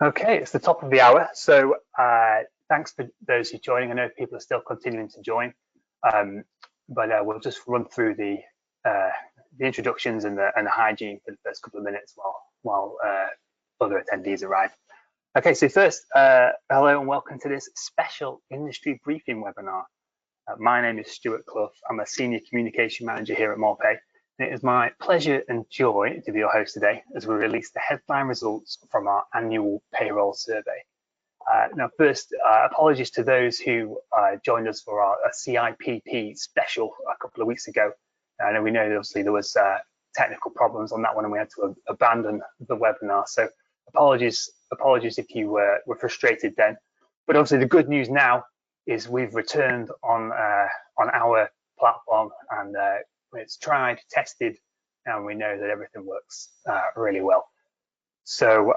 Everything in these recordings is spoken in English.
Okay, it's the top of the hour, so thanks for those who are joining. I know people are still continuing to join, but we'll just run through the introductions and the hygiene for the first couple of minutes while other attendees arrive. Okay, so first, hello and welcome to this special industry briefing webinar. My name is Stuart Clough. I'm a Senior Communication Manager here at Morpay. It is my pleasure and joy to be your host today as we release the headline results from our annual payroll survey. Now, first, apologies to those who joined us for our CIPP special a couple of weeks ago. I know obviously there was technical problems on that one and we had to abandon the webinar. So apologies if you were frustrated then. But obviously the good news now is we've returned on our platform and it's tried, tested, and we know that everything works really well. So,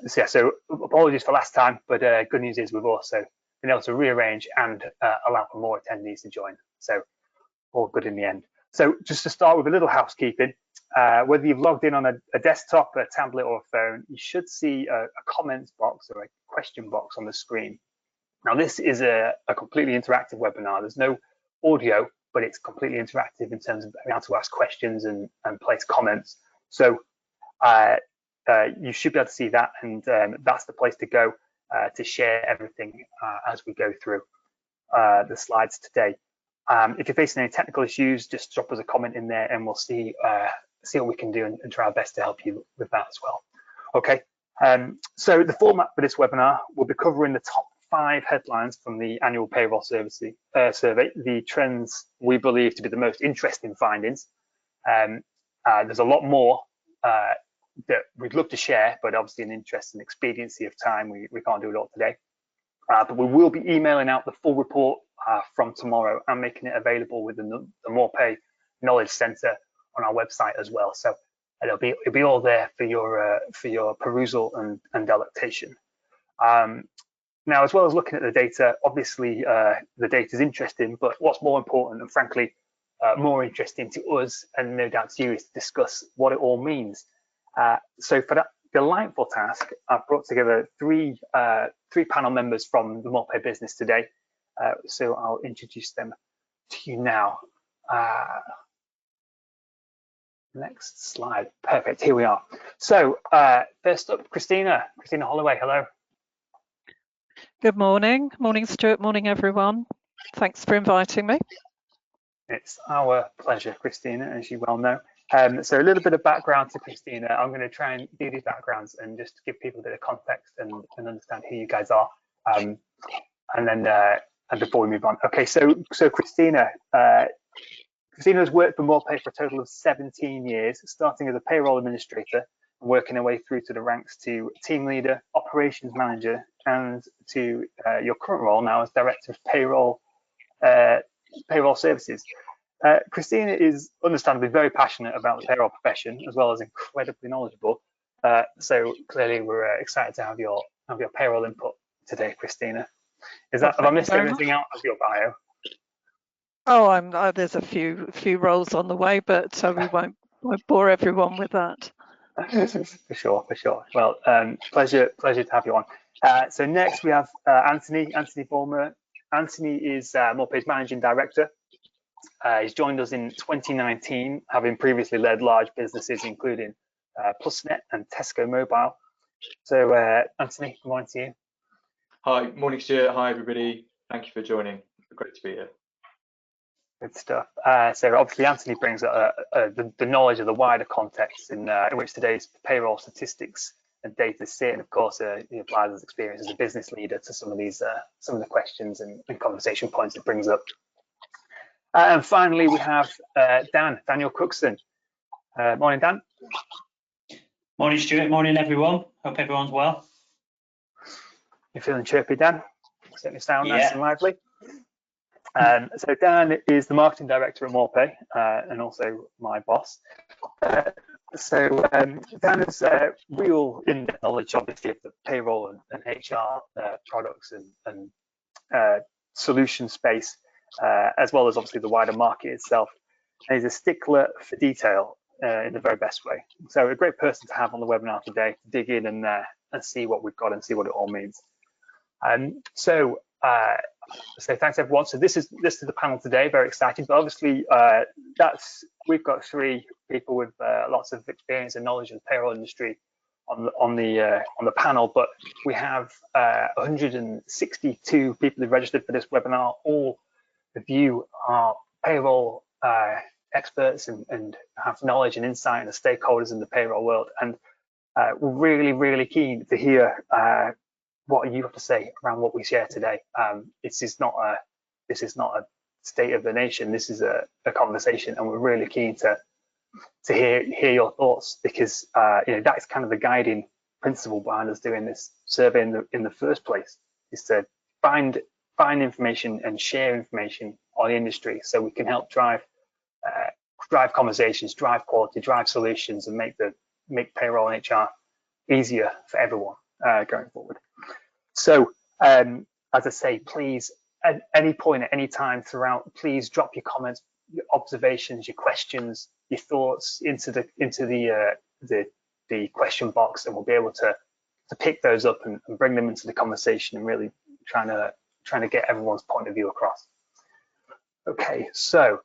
so apologies for last time, but good news is we've also been able to rearrange and allow for more attendees to join. So all good in the end. So just to start with a little housekeeping, whether you've logged in on a desktop, a tablet or a phone, you should see a comments box or a question box on the screen. Now this is a completely interactive webinar. There's no audio, but it's completely interactive in terms of being able to ask questions and place comments. So you should be able to see that, and that's the place to go to share everything as we go through the slides today. If you're facing any technical issues, just drop us a comment in there and we'll see what we can do and try our best to help you with that as well. Okay, so the format for this webinar, we'll be covering the top 5 headlines from the annual payroll survey, the trends we believe to be the most interesting findings. There's a lot more that we'd love to share, but obviously in interest and expediency of time, we can't do it all today. But we will be emailing out the full report from tomorrow and making it available within the Morpay Knowledge Center on our website as well. So it'll be all there for your perusal and delectation. Now, as well as looking at the data, obviously the data is interesting, but what's more important and frankly more interesting to us and no doubt to you is to discuss what it all means. So for that delightful task, I've brought together three panel members from the Morpay business today. So I'll introduce them to you now. Next slide. Perfect. Here we are. So first up, Christina Holloway. Hello. Good morning. Morning, Stuart. Morning, everyone. Thanks for inviting me. It's our pleasure, Christina, as you well know. So a little bit of background to Christina. I'm going to try and do these backgrounds and just give people a bit of context and understand who you guys are. And then and before we move on. Okay, so Christina has worked for Morpay for a total of 17 years, starting as a payroll administrator, working her way through to the ranks to team leader, operations manager, and to your current role now as director of payroll services. Christina is understandably very passionate about the payroll profession, as well as incredibly knowledgeable. So clearly, we're excited to have your payroll input today, Christina. Have I missed anything out of your bio? Oh, there's a few roles on the way, but we won't bore everyone with that. For sure. Well, pleasure to have you on. So next we have Anthony Vollmer. Anthony is Morpay's managing director. He's joined us in 2019, having previously led large businesses including Plusnet and Tesco Mobile. So Anthony, good morning to you. Hi, morning Stuart. Hi everybody. Thank you for joining. Great to be here. Good stuff. So obviously Anthony brings the knowledge of the wider context in which today's payroll statistics and data sit, and of course he applies his experience as a business leader to some of the questions and conversation points it brings up. And finally we have Daniel Cookson. Morning, Dan. Morning, Stuart. Morning, everyone. Hope everyone's well. You're feeling chirpy, Dan? Certainly sound nice and lively. So Dan is the marketing director at Morpay and also my boss. So Dan has real in-depth knowledge, obviously, of the payroll and HR products and solution space, as well as obviously the wider market itself. And he's a stickler for detail in the very best way. So a great person to have on the webinar today to dig in and see what we've got and see what it all means. So thanks everyone. So this is the panel today. Very exciting, but obviously we've got 3 people with lots of experience and knowledge in the payroll industry on the panel, but we have 162 people who've registered for this webinar. All of you are payroll experts and have knowledge and insight, and the stakeholders in the payroll world, and we're really keen to hear what you have to say around what we share today. This is not a state of the nation. This is a conversation, and we're really keen to hear your thoughts, because that's kind of the guiding principle behind us doing this survey in the first place, is to find information and share information on the industry, so we can help drive conversations, drive quality, drive solutions, and make payroll and HR easier for everyone going forward. So as I say, please, at any point, at any time throughout, please drop your comments, your observations, your questions, your thoughts into the question box, and we'll be able to pick those up and bring them into the conversation, and really trying to get everyone's point of view across. Okay, so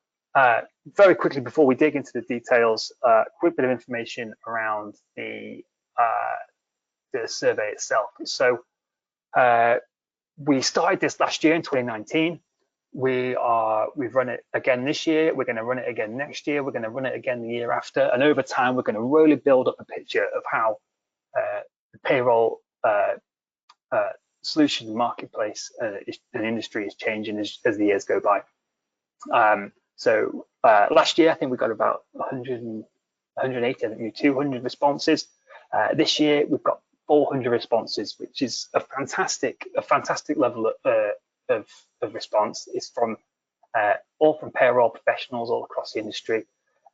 very quickly before we dig into the details, a quick bit of information around the survey itself. So we started this last year in 2019. We've run it again this year. We're going to run it again next year. We're going to run it again the year after. And over time, we're going to really build up a picture of how the payroll solution marketplace and industry is changing as the years go by. So last year, I think we got about 180, I think 200 responses. This year, we've got 400 responses, which is a fantastic level of response. It's from all from payroll professionals all across the industry.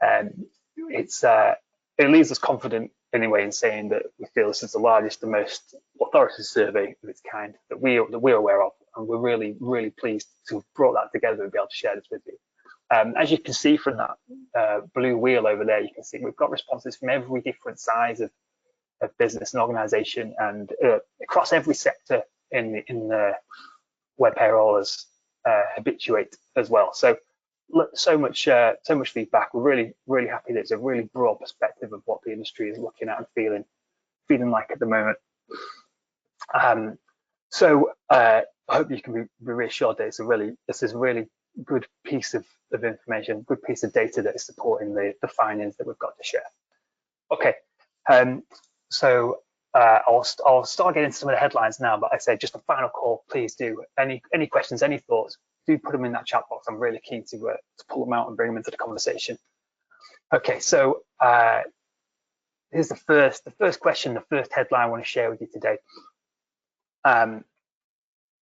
It leaves us confident anyway in saying that we feel this is the largest, the most authoritative survey of its kind that we're aware of, and we're really pleased to have brought that together and be able to share this with you. As you can see from that blue wheel over there, you can see we've got responses from every different size of business and organization, and across every sector in the where payrollers habituate as well. So so much feedback. We're really happy that it's a really broad perspective of what the industry is looking at and feeling like at the moment. So I hope you can be reassured that this is a really good piece of information, good piece of data that is supporting the findings that we've got to share. Okay, so I'll start getting some of the headlines now, but I say just a final call. Please do any questions, any thoughts, do put them in that chat box. I'm really keen to pull them out and bring them into the conversation. Okay, so here's the first question, the first headline I want to share with you today.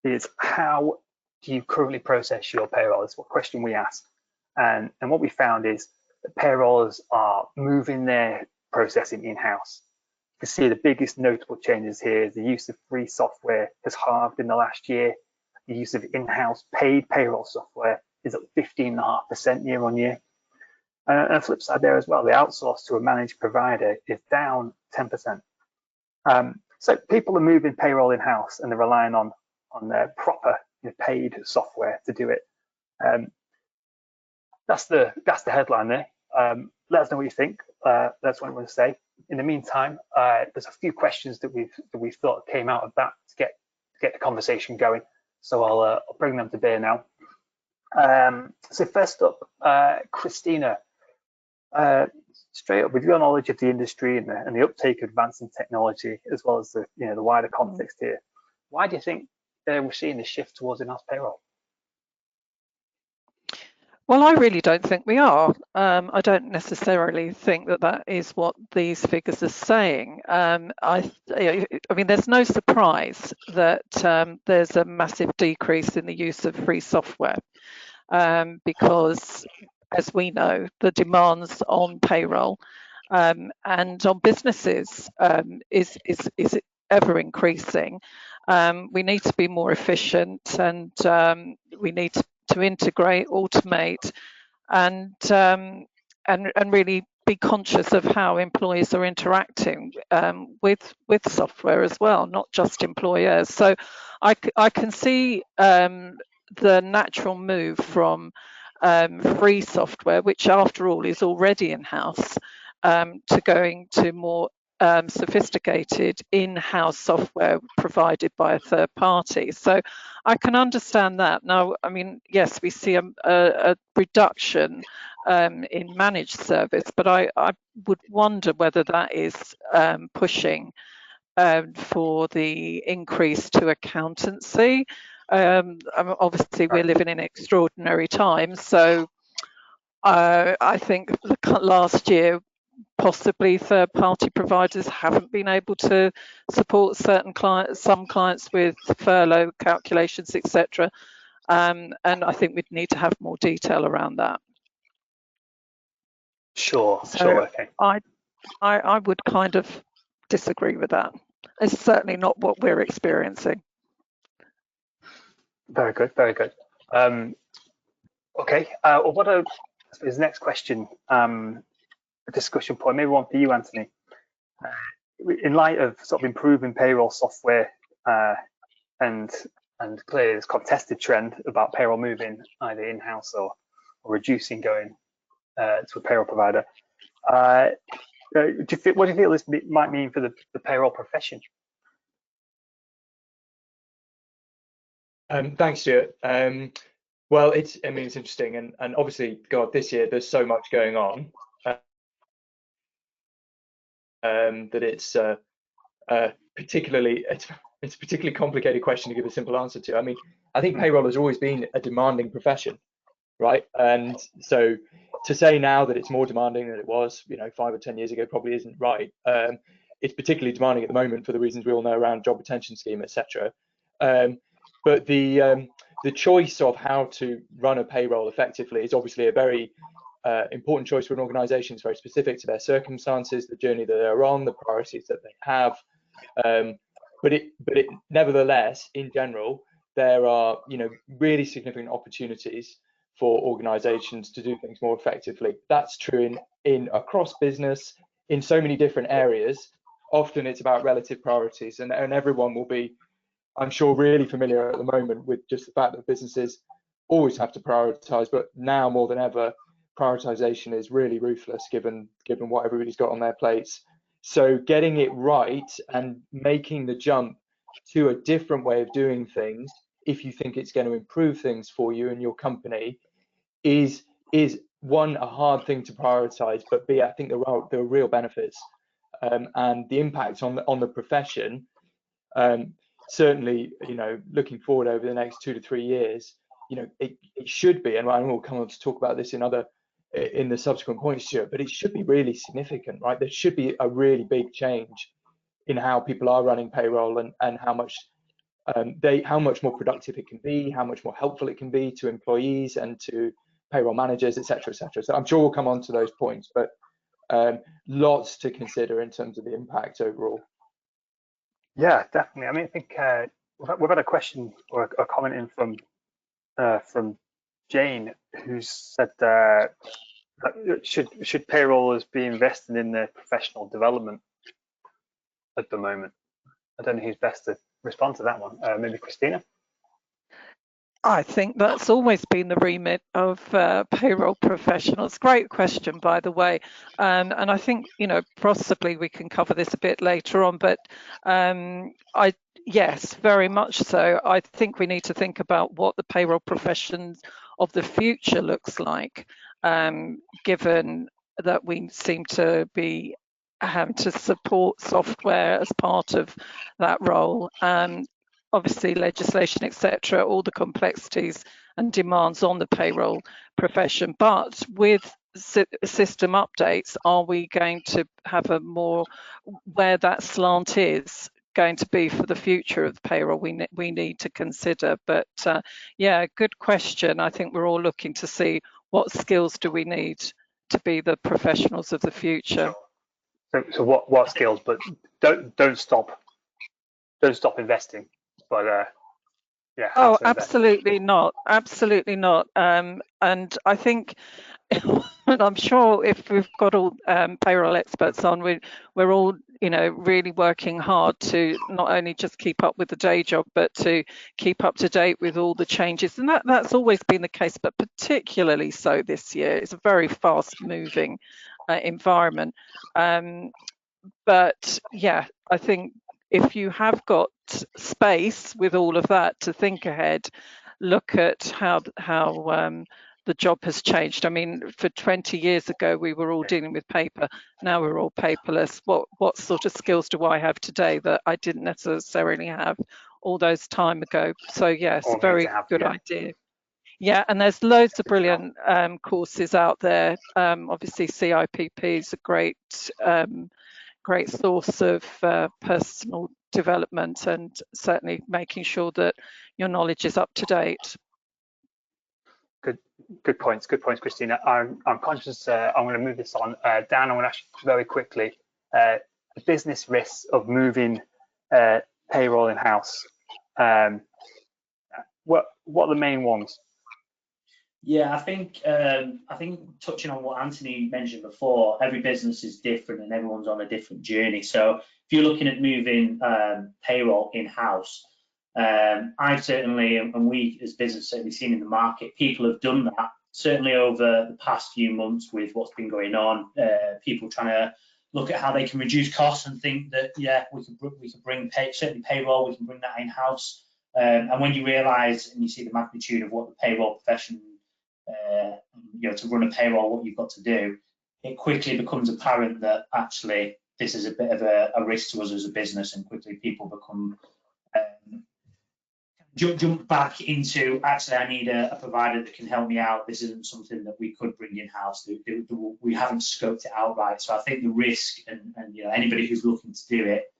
Is how do you currently process your payroll? That's what question we asked, and what we found is that payrollers are moving their processing in-house. You can see the biggest notable changes here is the use of free software has halved in the last year. The use of in-house paid payroll software is up 15.5% year on year. And on the flip side there as well, the outsource to a managed provider is down 10%. So people are moving payroll in-house, and they're relying on their proper paid software to do it. That's the headline there. Let us know what you think. That's what I want to say. In the meantime, there's a few questions that we thought came out of that to get the conversation going. So I'll bring them to bear now. So first up, Christina, straight up, with your knowledge of the industry and the uptake of advancing technology, as well as the wider context here, why do you think we're seeing the shift towards in-house payroll? Well, I really don't think we are. I don't necessarily think that is what these figures are saying. I mean, there's no surprise that there's a massive decrease in the use of free software because, as we know, the demands on payroll and on businesses is ever increasing. We need to be more efficient, and we need to integrate, automate, and really be conscious of how employees are interacting with software as well, not just employers. So I can see the natural move from free software, which after all is already in-house, to going to more sophisticated in-house software provided by a third party. So I can understand that. Now, I mean, yes, we see a reduction in managed service, but I would wonder whether that is pushing for the increase to accountancy. Obviously, we're living in extraordinary times, so I think last year possibly third-party providers haven't been able to support certain clients, some clients with furlough calculations, etc. And I think we'd need to have more detail around that. Sure, So sure, okay. I would kind of disagree with that. It's certainly not what we're experiencing. Very good, very good. Okay, well, what I suppose next question, a discussion point, maybe one for you, Anthony. In light of sort of improving payroll software and clearly this contested trend about payroll moving either in-house or reducing going to a payroll provider, what do you feel this might mean for the payroll profession? Thanks, Stuart. Well, it's interesting, and obviously, God, this year there's so much going on that it's particularly a particularly complicated question to give a simple answer to. I mean, I think payroll has always been a demanding profession, right? And so to say now that it's more demanding than it was, 5 or 10 years ago probably isn't right. It's particularly demanding at the moment for the reasons we all know around job retention scheme, etc. But the choice of how to run a payroll effectively is obviously a very important choice for an organisation. It's very specific to their circumstances, the journey that they're on, the priorities that they have. But it nevertheless, in general, there are really significant opportunities for organisations to do things more effectively. That's true in across business in so many different areas. Often it's about relative priorities, and everyone will be, I'm sure, really familiar at the moment with just the fact that businesses always have to prioritise, but now more than ever, prioritisation is really ruthless given what everybody's got on their plates. So getting it right and making the jump to a different way of doing things, if you think it's going to improve things for you and your company, is one, a hard thing to prioritise, but B, I think there are real benefits and the impact on the profession. Certainly, looking forward over the next 2 to 3 years, it should be, and we'll come on to talk about this in the subsequent points, Stuart, but it should be really significant, right? There should be a really big change in how people are running payroll and how much more productive it can be, how much more helpful it can be to employees and to payroll managers, etc., etc. So I'm sure we'll come on to those points, but lots to consider in terms of the impact overall. Yeah, definitely. I mean, I think we've had a question or a comment in from Jane, who said should payrollers be investing in their professional development at the moment? I don't know who's best to respond to that one. Maybe Christina? I think that's always been the remit of payroll professionals. Great question, by the way. And I think, possibly we can cover this a bit later on, but yes, very much so. I think we need to think about what the payroll professions of the future looks like, given that we seem to be having to support software as part of that role. Obviously, legislation, etc., all the complexities and demands on the payroll profession. But with system updates, are we going to have a more where that slant is going to be for the future of payroll? We need to consider. But yeah, good question. I think we're all looking to see what skills do we need to be the professionals of the future. So what skills? But don't stop investing. But yeah. Oh, absolutely not. Absolutely not. And I think and I'm sure if we've got all payroll experts on, we're all, you know, really working hard to not only just keep up with the day job, but to keep up to date with all the changes. And that's always been the case, but particularly so this year. It's a very fast-moving environment. But yeah, I think if you have got space with all of that to think ahead, look at how the job has changed. I mean, for 20 years ago, we were all dealing with paper. Now we're all paperless. What sort of skills do I have today that I didn't necessarily have all those time ago? So yes, Or need very to have, good yeah. idea. Yeah, and there's loads of brilliant courses out there. Obviously, CIPP is a great source of personal development, and certainly making sure that your knowledge is up to date. Good points, Christina. I'm conscious. I'm going to move this on. Dan, I'm going to ask you very quickly. The business risks of moving payroll in house. What are the main ones? Yeah, I think touching on what Anthony mentioned before, every business is different and everyone's on a different journey. So if you're looking at moving payroll in-house, I've certainly, and we as business certainly seen in the market, people have done that certainly over the past few months with what's been going on. People trying to look at how they can reduce costs and think that, yeah, we can bring certainly payroll, we can bring that in-house. And when you realise and you see the magnitude of what the payroll profession, you know, to run a payroll, what you've got to do, it quickly becomes apparent that actually this is a bit of a risk to us as a business, and quickly people become jump back into, actually, I need a provider that can help me out. This isn't something that we could bring in-house. We haven't scoped it out right. So I think the risk, and you know, anybody who's looking to do it,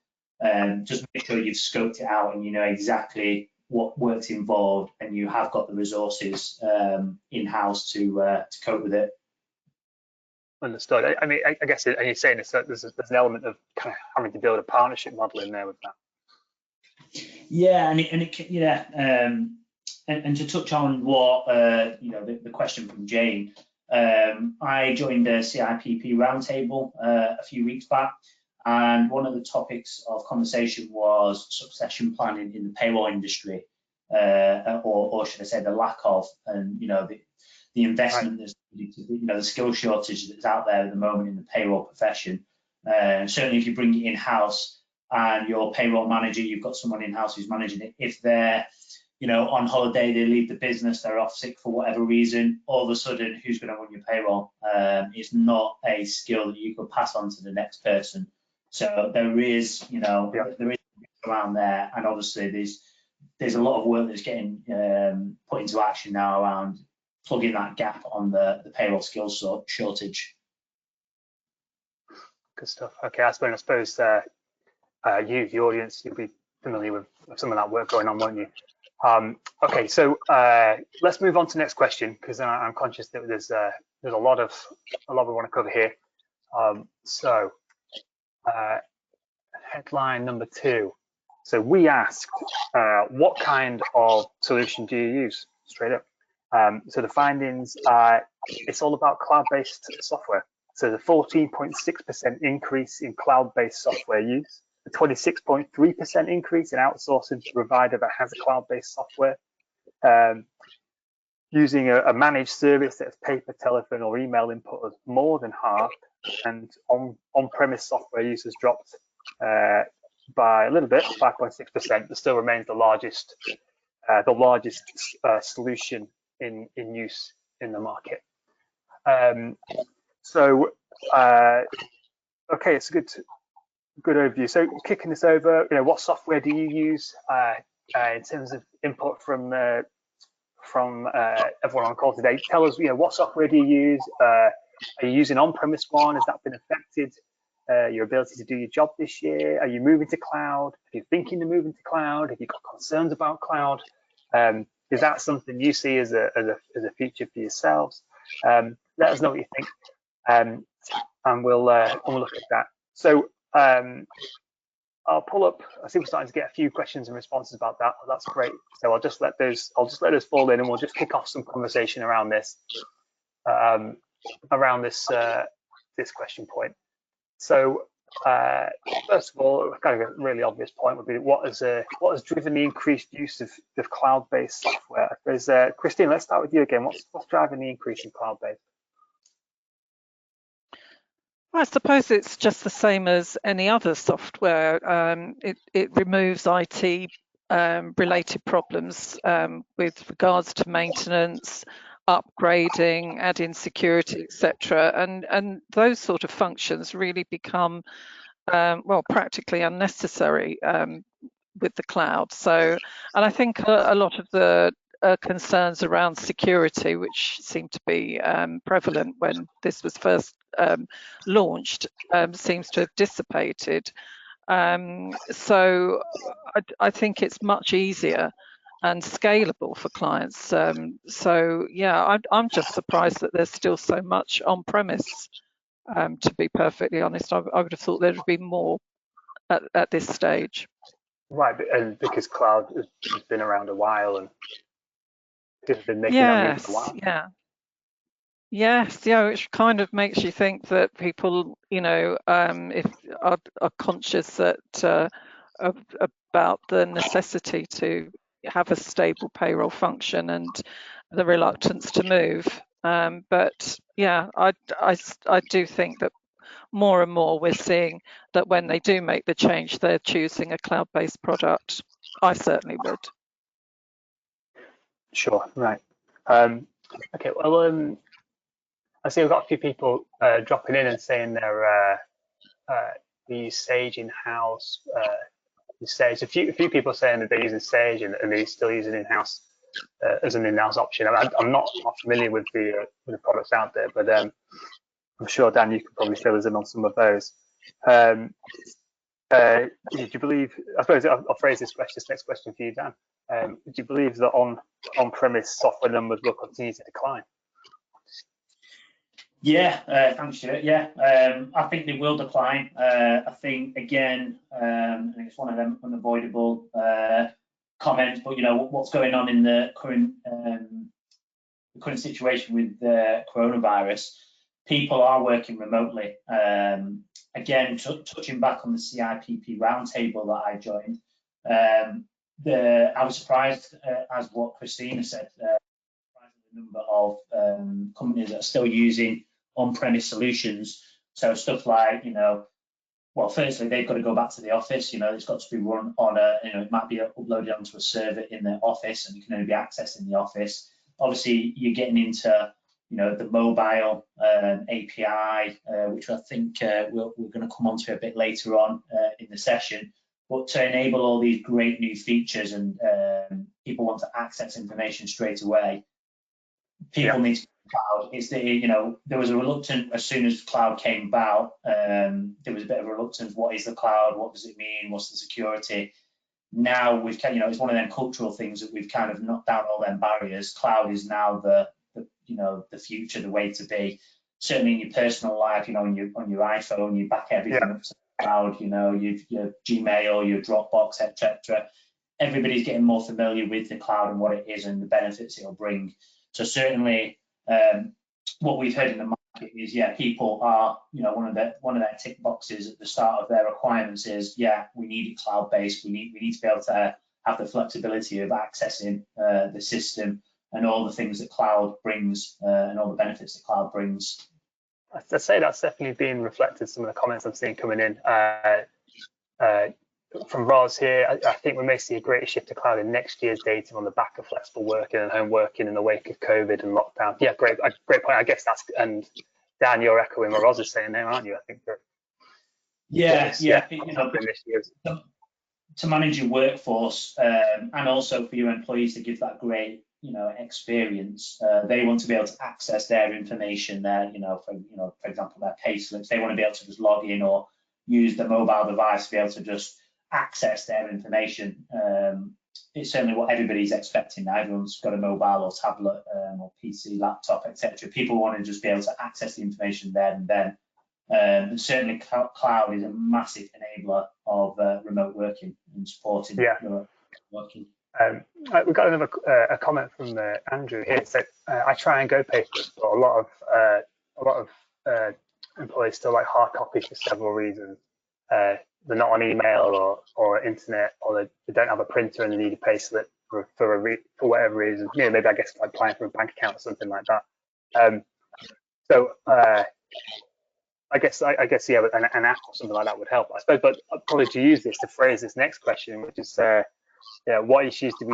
just make sure you've scoped it out and you know exactly what work's involved, and you have got the resources in-house to cope with it. Understood. I mean, I guess, and you're saying this, there's an element of kind of having to build a partnership model in there with that. Yeah, and to touch on what you know, the question from Jane, I joined a CIPP roundtable a few weeks back, and one of the topics of conversation was succession planning in the payroll industry, or should I say the lack of, and you know, the investment that's, you know, the skill shortage that's out there at the moment in the payroll profession. Certainly, if you bring it in-house and your payroll manager, you've got someone in-house who's managing it, if they're, you know, on holiday, they leave the business, they're off sick for whatever reason, all of a sudden, who's going to run your payroll? It's not a skill that you could pass on to the next person. So there is, you know, there is around there, and obviously there's a lot of work that's getting put into action now around plugging that gap on the payroll skills shortage. Good stuff. Okay, I suppose you, the audience, you'll be familiar with some of that work going on, won't you? Okay, so let's move on to the next question, because I'm conscious that there's a lot we want to cover here. So headline number 2. So we asked, what kind of solution do you use? Straight up. So the findings are, it's all about cloud-based software. So the 14.6% increase in cloud-based software use, a 26.3% increase in outsourcing to a provider that has a cloud-based software, using a managed service that's paper, telephone, or email input is more than half, and on-premise software use has dropped by a little bit, 5.6%, but still remains the largest solution in use in the market. Okay, it's a good overview. So kicking this over, you know, what software do you use in terms of input from everyone on the call today? Tell us, you know, what software do you use? Are you using on-premise one? Has that been affected your ability to do your job this year? Are you moving to cloud? Are you thinking of moving to cloud? Have you got concerns about cloud? Is that something you see as a future for yourselves? Let us know what you think, and we'll look at that. So I'll pull up. I see we're starting to get a few questions and responses about that. Well, that's great. So I'll just let those fall in, and we'll just kick off some conversation around this. around this this question point. So first of all, kind of a really obvious point would be what has driven the increased use of cloud-based software? There's Christine, let's start with you again. What's driving the increase in cloud-based? I suppose it's just the same as any other software. It removes IT related problems with regards to maintenance, upgrading, adding security, etc. And those sort of functions really become well, practically unnecessary with the cloud. So, and I think a lot of the concerns around security, which seemed to be prevalent when this was first launched, seems to have dissipated. So I think it's much easier and scalable for clients. So yeah, I'm just surprised that there's still so much on-premise. To be perfectly honest, I would have thought there'd be more at this stage. Right, and because cloud has been around a while and people have been making that move for a while. Yes, which kind of makes you think that people, if are conscious that about the necessity to have a stable payroll function and the reluctance to move. But yeah, I do think that more and more we're seeing that when they do make the change, they're choosing a cloud-based product. I certainly would. Sure, right. Okay, well, I see we've got a few people dropping in and saying they use Sage in-house. Sage. A few people saying that they're using Sage and they're still using in-house as an in-house option. I'm not familiar with the products out there, but I'm sure, Dan, you could probably fill us in on some of those. Do you believe, I suppose I'll phrase this next question for you, Dan. Do you believe that on-premise software numbers will continue to decline? Yeah, thanks, Stuart. Yeah, I think they will decline. I think, again, I think it's one of them unavoidable comments, but what's going on in the current situation with the coronavirus, people are working remotely. Again, touching back on the CIPP roundtable that I joined, I was surprised, as what Christina said, the number of companies that are still using on-premise solutions. So stuff like, well, firstly, they've got to go back to the office. It's got to be run on it might be uploaded onto a server in the office, and you can only be accessed in the office. Obviously, you're getting into, the mobile API, which I think we're going to come on to a bit later on in the session. But to enable all these great new features and people want to access information straight away, people need to cloud. It's there was a reluctance as soon as cloud came about. There was a bit of a reluctance. What is the cloud? What does it mean? What's the security? Now we've it's one of them cultural things that we've kind of knocked down all them barriers. Cloud is now the future, the way to be. Certainly in your personal life, on your iPhone, you back everything up to the cloud. Your Gmail, your Dropbox, etc. Everybody's getting more familiar with the cloud and what it is and the benefits it'll bring. So certainly, what we've heard in the market is, people are, one of their tick boxes at the start of their requirements is, we need it cloud-based. We need to be able to have the flexibility of accessing the system and all the things that cloud brings and all the benefits that cloud brings. I'd say that's definitely being reflected. Some of the comments I'm seeing coming in. From Roz here, I think we may see a greater shift to cloud in next year's data on the back of flexible working and home working in the wake of COVID and lockdown. Yeah, great point. I guess that's, and Dan, you're echoing what Roz is saying there, aren't you? I think that to manage your workforce and also for your employees to give that great experience. They want to be able to access their information there. For example, their pay slips. They want to be able to just log in or use the mobile device to be able to just access their information. It's certainly what everybody's expecting now. Everyone's got a mobile or tablet or PC, laptop, etc. People want to just be able to access the information there and then. And certainly cloud is a massive enabler of remote working and supporting remote working. We've got another a comment from Andrew here. It said, I try and go paperless, but a lot lot of employees still like hard copies for several reasons. They're not on email or internet, or they don't have a printer and they need a payslip for whatever reason. You know, maybe I guess like applying for a bank account or something like that. So I guess yeah, an app or something like that would help, I suppose. But probably to use this to phrase this next question, which is, yeah, what issues do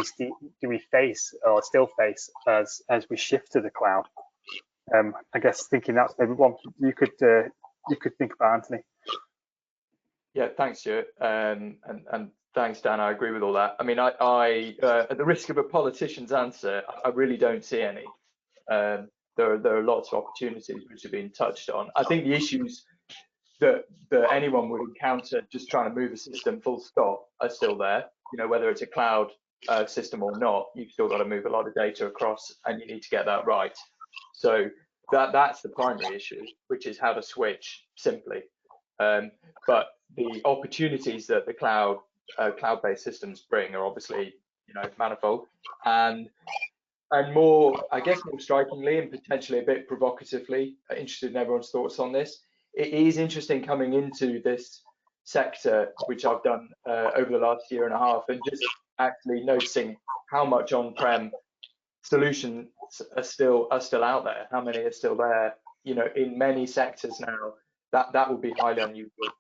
we face or still face as we shift to the cloud? I guess thinking that's maybe one you could think about, Anthony. Yeah, thanks, Stuart, and thanks, Dan. I agree with all that. I mean, I at the risk of a politician's answer, I really don't see any. There are lots of opportunities which have been touched on. I think the issues that anyone would encounter just trying to move a system full stop are still there. You know, whether it's a cloud system or not, you've still got to move a lot of data across, and you need to get that right. So that's the primary issue, which is how to switch simply. But the opportunities that the cloud-based systems bring are obviously, you know, manifold, and more, I guess, more strikingly and potentially a bit provocatively, interested in everyone's thoughts on this. It is interesting coming into this sector, which I've done over the last year and a half, and just actually noticing how much on-prem solutions are still out there, how many are still there. You know, in many sectors now, that would be highly unusual.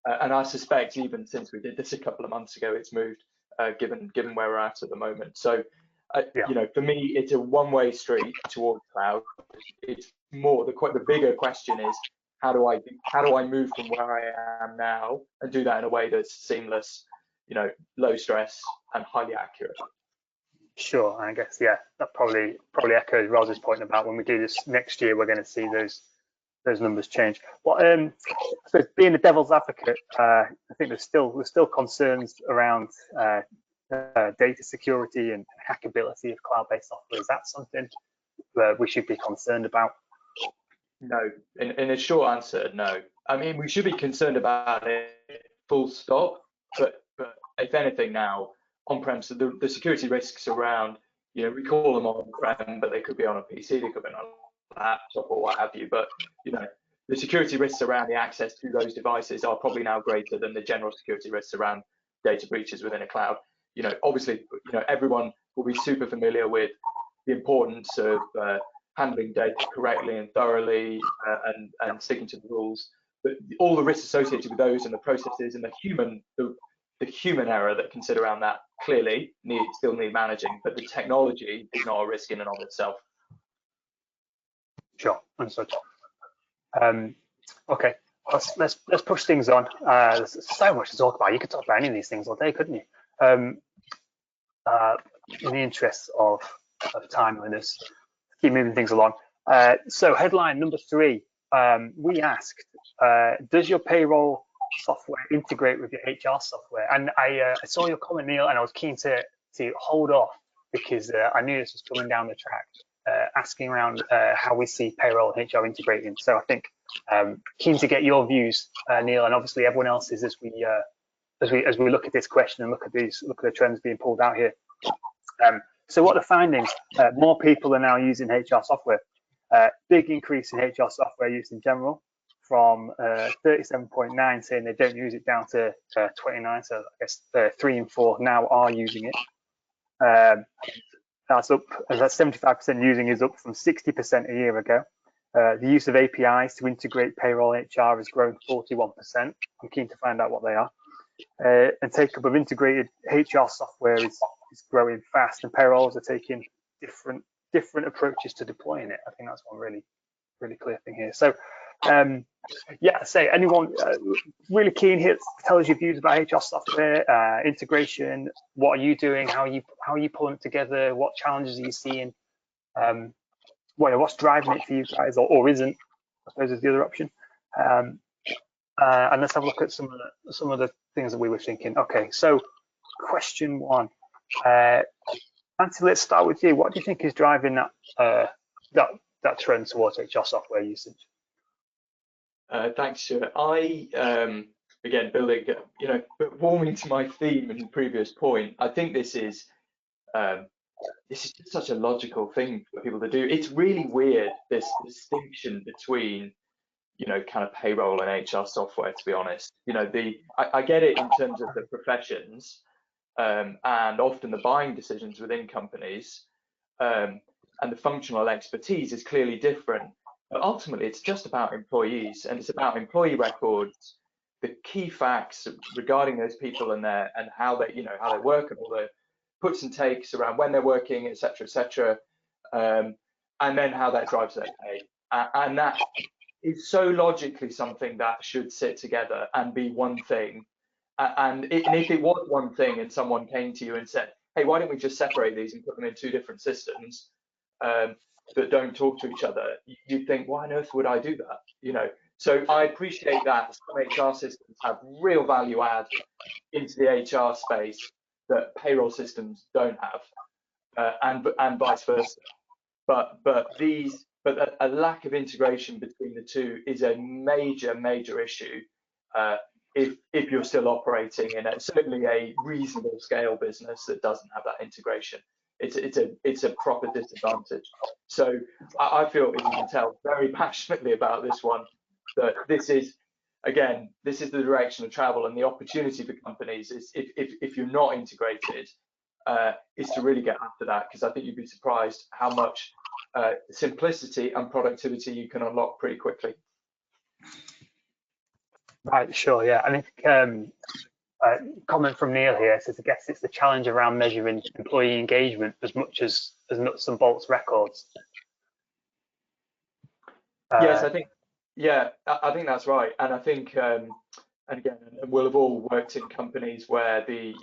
And I suspect even since we did this a couple of months ago, it's moved, given where we're at the moment. So, yeah. You know, for me, it's a one-way street towards cloud. It's more the bigger question is, how do I move from where I am now and do that in a way that's seamless, you know, low stress and highly accurate. Sure, I guess, yeah, that probably echoes Roz's point about when we do this next year, we're going to see those numbers change. Well, so being the devil's advocate, I think there's still concerns around data security and hackability of cloud-based software. Is that something that we should be concerned about? No, in a short answer, no. I mean, we should be concerned about it, full stop. But if anything, now on-prem, so the security risks around, you know, we call them on-prem, but they could be on a PC, they could be on a laptop or what have you. But you know, the security risks around the access to those devices are probably now greater than the general security risks around data breaches within a cloud. You know, obviously, you know, everyone will be super familiar with the importance of handling data correctly and thoroughly and sticking to the rules. But all the risks associated with those and the processes and the human error that can sit around that clearly still need managing. But the technology is not a risk in and of itself. Sure, understood. Okay, let's push things on. There's so much to talk about. You could talk about any of these things all day, couldn't you? In the interests of timeliness, keep moving things along. So headline number 3, we asked, does your payroll software integrate with your HR software? And I saw your comment, Neil, and I was keen to hold off because I knew this was coming down the track, asking around how we see payroll and HR integrating. So I think keen to get your views, Neil, and obviously everyone else's as we look at this question and look at the trends being pulled out here. So what are the findings? More people are now using HR software. Big increase in HR software use in general, from 37.9 saying they don't use it down to 29. So I guess 3 in 4 now are using it. That's up. That 75% using is up from 60% a year ago. The use of APIs to integrate payroll HR has grown 41%. I'm keen to find out what they are. And take up of integrated HR software is growing fast, and payrolls are taking different approaches to deploying it. I think that's one really clear thing here. So yeah, say anyone really keen here, tell us your views about HR software integration. What are you doing? How are you pulling it together? What challenges are you seeing? What's driving it for you guys, or isn't? I suppose is the other option. And let's have a look at some of the things that we were thinking. Okay, so question 1. Anthony, let's start with you. What do you think is driving that trend towards HR software usage? Thanks, Stuart. I again, building, you know, but warming to my theme in the previous point, I think this is this is just such a logical thing for people to do. It's really weird, this distinction between, you know, kind of payroll and HR software, to be honest. You know, I get it in terms of the professions, and often the buying decisions within companies, and the functional expertise is clearly different. But ultimately, it's just about employees, and it's about employee records, the key facts regarding those people and how they, you know, how they work, and all the puts and takes around when they're working, etc., etc., and then how that drives their pay. And that is so logically something that should sit together and be one thing. And if it was one thing and someone came to you and said, hey, why don't we just separate these and put them in two different systems that don't talk to each other, you'd think, why on earth would I do that? You know, so I appreciate that some HR systems have real value add into the HR space that payroll systems don't have, and vice versa. But a lack of integration between the two is a major issue if you're still operating in certainly a reasonable scale business that doesn't have that integration. It's a proper disadvantage. So I feel, as you can tell, very passionately about this one, that this is the direction of travel, and the opportunity for companies is, if you're not integrated, is to really get after that, because I think you'd be surprised how much simplicity and productivity you can unlock pretty quickly. Right, sure, yeah. I think comment from Neil here says, I guess it's the challenge around measuring employee engagement as much as nuts and bolts records. Yes, I think that's right, and I think, and again, we'll have all worked in companies where the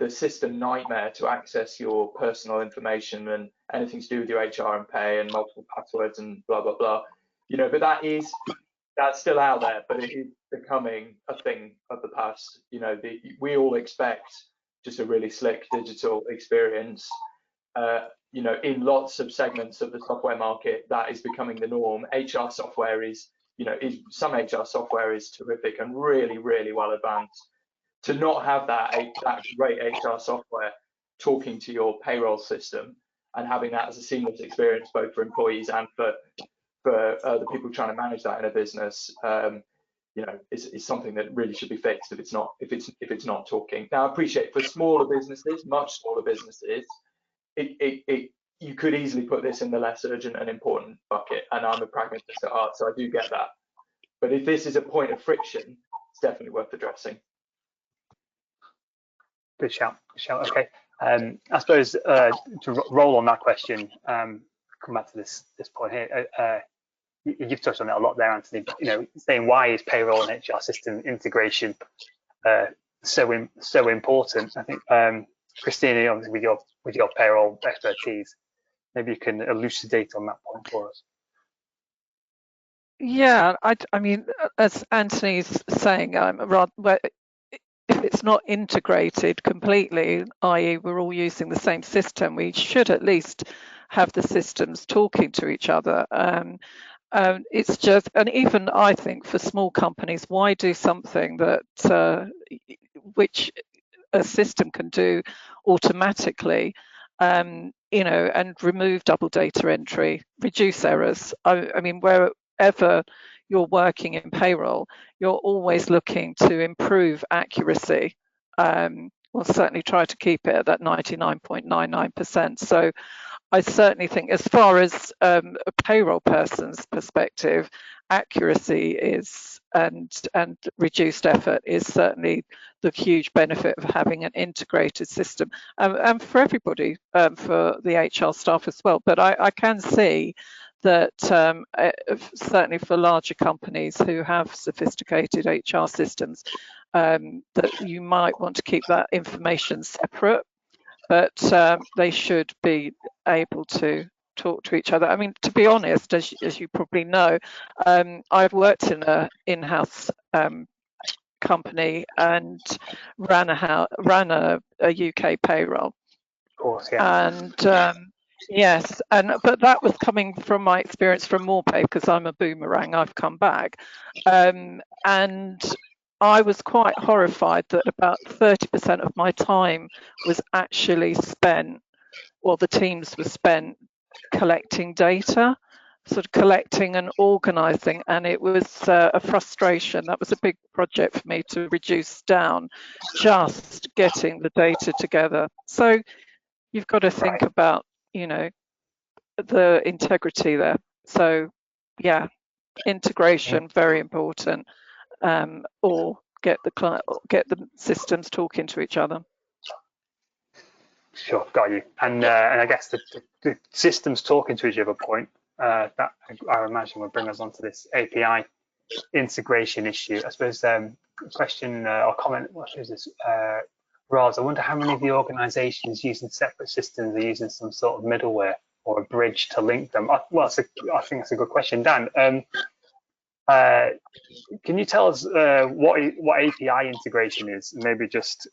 system nightmare to access your personal information and anything to do with your HR and pay and multiple passwords and blah blah blah, you know, but that's still out there, but it is becoming a thing of the past. You know, we all expect just a really slick digital experience. You know, in lots of segments of the software market, that is becoming the norm. HR software some HR software is terrific and really well advanced. To not have that great HR software talking to your payroll system and having that as a seamless experience both for employees and for the people trying to manage that in a business, you know, is something that really should be fixed if it's not talking. Now, I appreciate for smaller businesses, much smaller businesses, you could easily put this in the less urgent and important bucket, and I'm a pragmatist at heart, so I do get that. But if this is a point of friction, it's definitely worth addressing. Good shout. Okay. I suppose to roll on that question, come back to this point here. You've touched on it a lot there, Anthony. You know, saying why is payroll and HR system integration so important? I think Christina, obviously with your payroll expertise, maybe you can elucidate on that point for us. Yeah, I mean, as Anthony's saying, if it's not integrated completely, i.e. we're all using the same system, we should at least have the systems talking to each other. It's just, and even I think for small companies, why do something that which a system can do automatically, you know, and remove double data entry, reduce errors. I mean, wherever you're working in payroll, you're always looking to improve accuracy. We'll certainly try to keep it at that 99.99%. So I certainly think, as far as a payroll person's perspective, accuracy is and reduced effort is certainly the huge benefit of having an integrated system, and for everybody, for the HR staff as well. But I can see that certainly for larger companies who have sophisticated HR systems, that you might want to keep that information separate, but they should be able to talk to each other. I mean, to be honest, as you probably know, I've worked in a in-house company and ran a UK payroll. Of course, yeah. And yes, but that was coming from my experience from Morpay, because I'm a boomerang. I've come back, and I was quite horrified that about 30% of my time was actually spent while the teams were spent collecting data, sort of collecting and organising, and it was a frustration. That was a big project for me to reduce down, just getting the data together. So you've got to think about, you know, the integrity there. So yeah, integration, very important, or get the systems talking to each other. Sure, got you. And I guess the systems talking to each other point, that I imagine will bring us onto this API integration issue. I suppose question or comment, what is this? Roz, I wonder how many of the organizations using separate systems are using some sort of middleware or a bridge to link them? Well, I think that's a good question. Dan, can you tell us what API integration is? Maybe just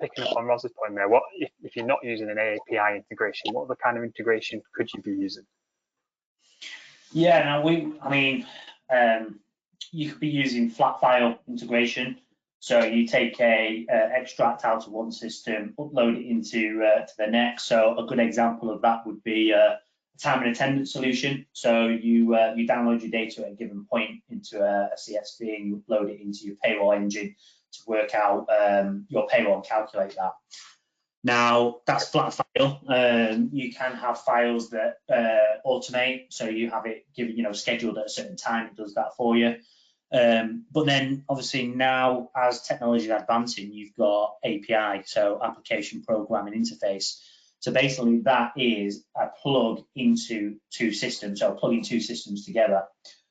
picking up on Roz's point there. What if you're not using an API integration? What other kind of integration could you be using? Yeah, now you could be using flat file integration. So you take a extract out of one system, upload it into to the next. So a good example of that would be a time and attendance solution. So you download your data at a given point into a CSV and you upload it into your payroll engine to work out your payroll and calculate that. Now that's flat file. You can have files that automate, so you have it given, scheduled at a certain time. It does that for you. But then obviously now as technology is advancing, you've got API, so application programming interface. So basically that is a plug into two systems, so plugging two systems together.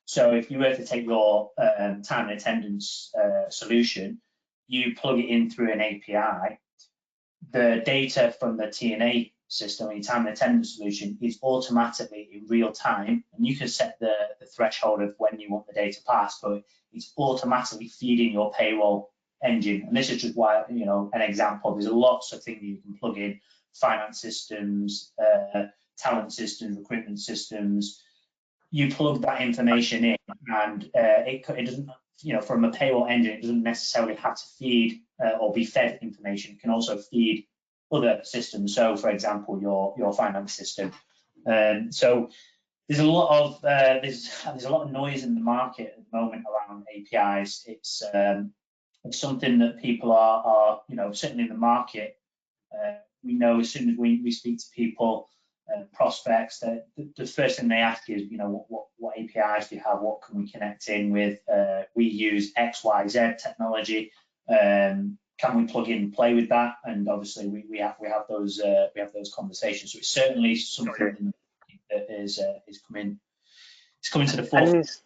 So if you were to take your time and attendance solution, you plug it in through an API, the data from the TNA system, your time and attendance solution, is automatically in real time, and you can set the threshold of when you want the data passed, but it's automatically feeding your payroll engine. And this is just why, an example. There's lots of things you can plug in: finance systems, talent systems, recruitment systems. You plug that information in, and it doesn't, from a payroll engine, it doesn't necessarily have to feed or be fed information. It can also feed other systems. So, for example, your finance system. So there's a lot of there's a lot of noise in the market at the moment around APIs. It's something that people are certainly in the market. We know as soon as we speak to people, prospects, that the first thing they ask is, what APIs do you have? What can we connect in with? We use XYZ technology. Can we plug in and play with that? And obviously we have those conversations. So it's certainly something that is coming to the forefront.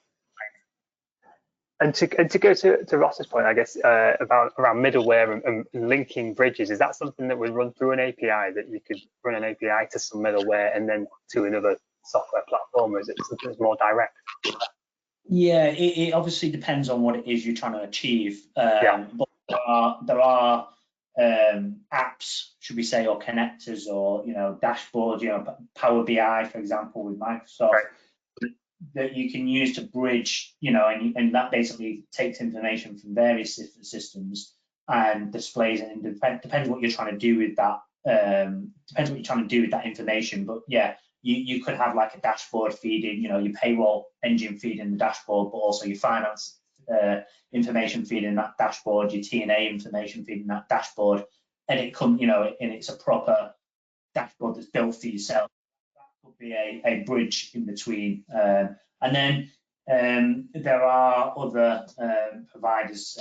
And to go to Ross's point, I guess, around middleware and linking bridges, is that something that would run through an API, that you could run an API to some middleware and then to another software platform, or is it something that's more direct? Yeah, it obviously depends on what it is you're trying to achieve. But there are apps, should we say, or connectors, or dashboards, Power BI, for example, with Microsoft. Right. That you can use to bridge, and that basically takes information from various different systems and displays it. And depends what you're trying to do with that. Depends what you're trying to do with that information. But yeah, you could have like a dashboard feeding, your payroll engine feeding the dashboard, but also your finance information feeding that dashboard, your TNA information feeding that dashboard, and it comes, and it's a proper dashboard that's built for yourself. Would be a bridge in between, and then there are other providers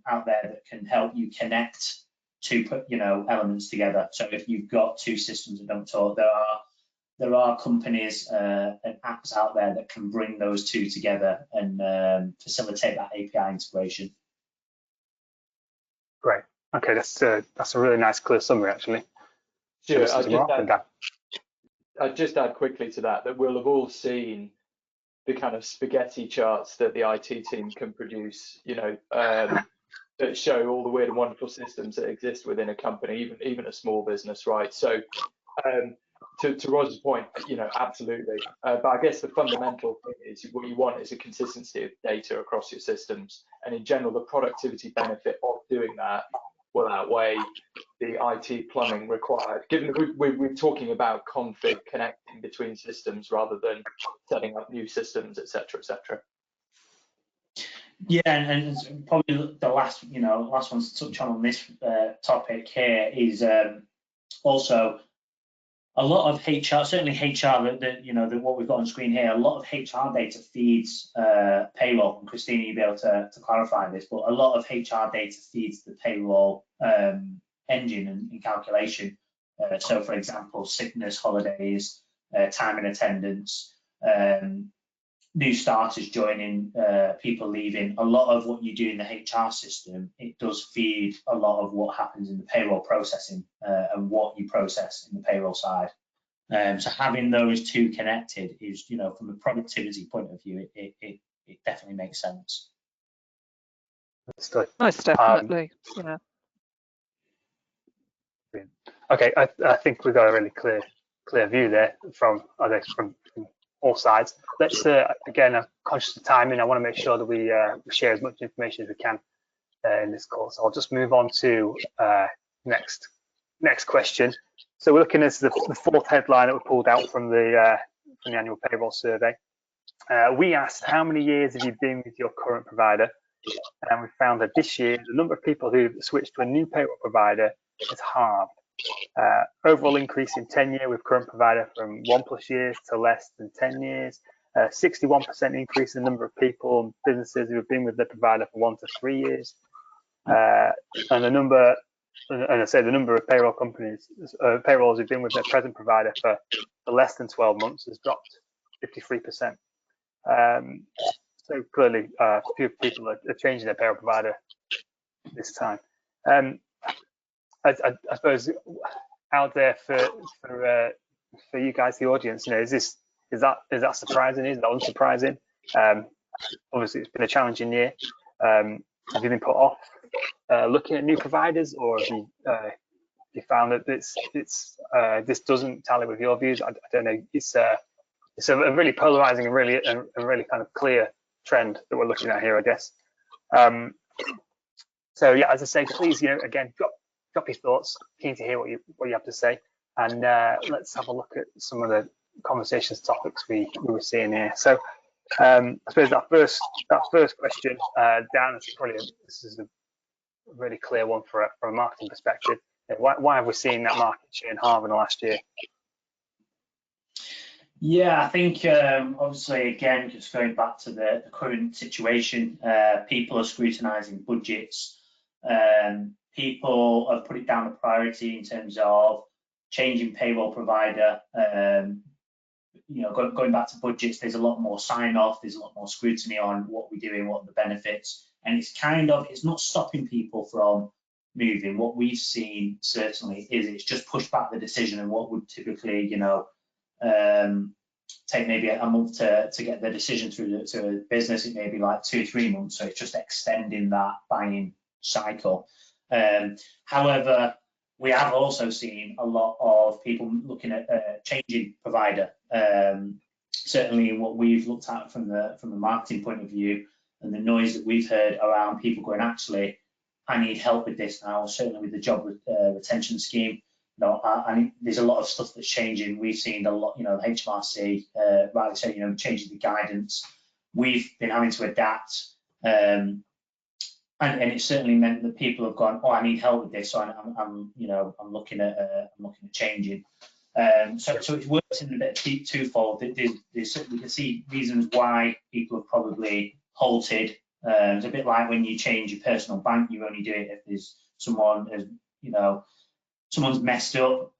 out there that can help you connect to put elements together. So if you've got two systems that don't talk, there are companies and apps out there that can bring those two together and facilitate that API integration. Great. Okay, that's a really nice, clear summary, actually. Sure. I'd just add quickly to that we'll have all seen the kind of spaghetti charts that the IT team can produce, that show all the weird and wonderful systems that exist within a company, even a small business, right? So to Roz's point, absolutely. But I guess the fundamental thing is what you want is a consistency of data across your systems. And in general, the productivity benefit of doing that, will outweigh the IT plumbing required, given that we're talking about config connecting between systems rather than setting up new systems, etc., etc. Yeah, and probably the last one to touch on this topic here is also a lot of HR, certainly HR, that what we've got on screen here, a lot of HR data feeds payroll. And Christina, you'll be able to clarify this, but a lot of HR data feeds the payroll engine and calculation. So, for example, sickness, holidays, time and attendance, new starters joining, people leaving. A lot of what you do in the HR system, it does feed a lot of what happens in the payroll processing and what you process in the payroll side. So having those two connected is, from a productivity point of view, it definitely makes sense. Most definitely, Okay, I think we've got a really clear view there from all sides. Let's again, I'm conscious of timing. I want to make sure that we share as much information as we can in this course. I'll just move on to next question. So we're looking at the fourth headline that we pulled out from the annual payroll survey. We asked, how many years have you been with your current provider? And we found that this year the number of people who switched to a new payroll provider has halved. Overall increase in tenure with current provider from 1+ years to less than 10 years. 61% increase in the number of people and businesses who have been with the provider for 1 to 3 years. And the number of payroll companies, payrolls who've been with their present provider for less than 12 months has dropped 53%. So clearly, a few people are changing their payroll provider this time. I suppose out there for you guys, the audience, is that surprising? Is that unsurprising? Obviously, it's been a challenging year. Have you been put off looking at new providers, or have you found that this doesn't tally with your views? I don't know. It's a really polarizing and really kind of clear trend that we're looking at here, I guess. So yeah, as I say, please, again, drop your thoughts. Keen to hear what you have to say, and let's have a look at some of the conversations topics we were seeing here. So I suppose that first question, Dan, this is a really clear one from a marketing perspective. Why have we seen that market share in half in the last year? Yeah, I think obviously, again, just going back to the current situation, people are scrutinising budgets. People have put it down a priority in terms of changing payroll provider. Going back to budgets, there's a lot more sign off, there's a lot more scrutiny on what we're doing, what are the benefits, and it's not stopping people from moving. What we've seen certainly is it's just pushed back the decision, and what would typically take maybe a month to get the decision through to a business, it may be like 2-3 months. So it's just extending that buying cycle. However, we have also seen a lot of people looking at changing provider. Certainly, what we've looked at from the marketing point of view, and the noise that we've heard around people going, actually, I need help with this now. Certainly with the job retention scheme, there's a lot of stuff that's changing. We've seen a lot, the HMRC, rightly so, changing the guidance. We've been having to adapt. And it certainly meant that people have gone, oh, I need help with this, so I'm looking at changing. So it's worked in a bit twofold. We can see reasons why people have probably halted. It's a bit like when you change your personal bank, you only do it if there's someone's messed up,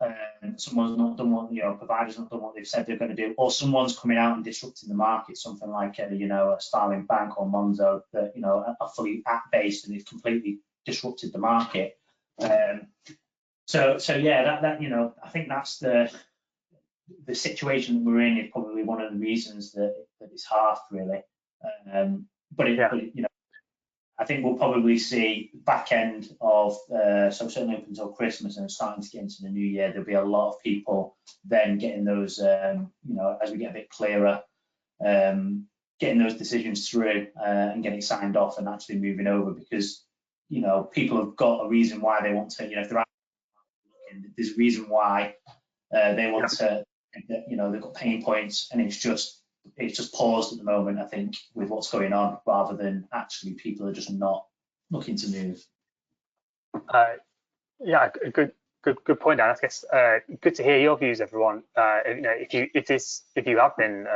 someone's not done what, provider's not done what they've said they're going to do, or someone's coming out and disrupting the market, something like a Starling Bank or Monzo that are fully app-based and they've completely disrupted the market. So yeah, that I think that's the situation that we're in is probably one of the reasons that it's half really. But I think we'll probably see back end of, so certainly up until Christmas and starting to get into the new year, there'll be a lot of people then getting those, as we get a bit clearer, getting those decisions through and getting signed off and actually moving over, because you know, people have got a reason why they want to, you know, if they're looking, there's a reason why they want to, you know, they've got pain points, and it's just paused at the moment, I think, with what's going on, rather than actually people are just not looking to move. Yeah, good point, Dan. I guess good to hear your views, everyone. You know, if you have been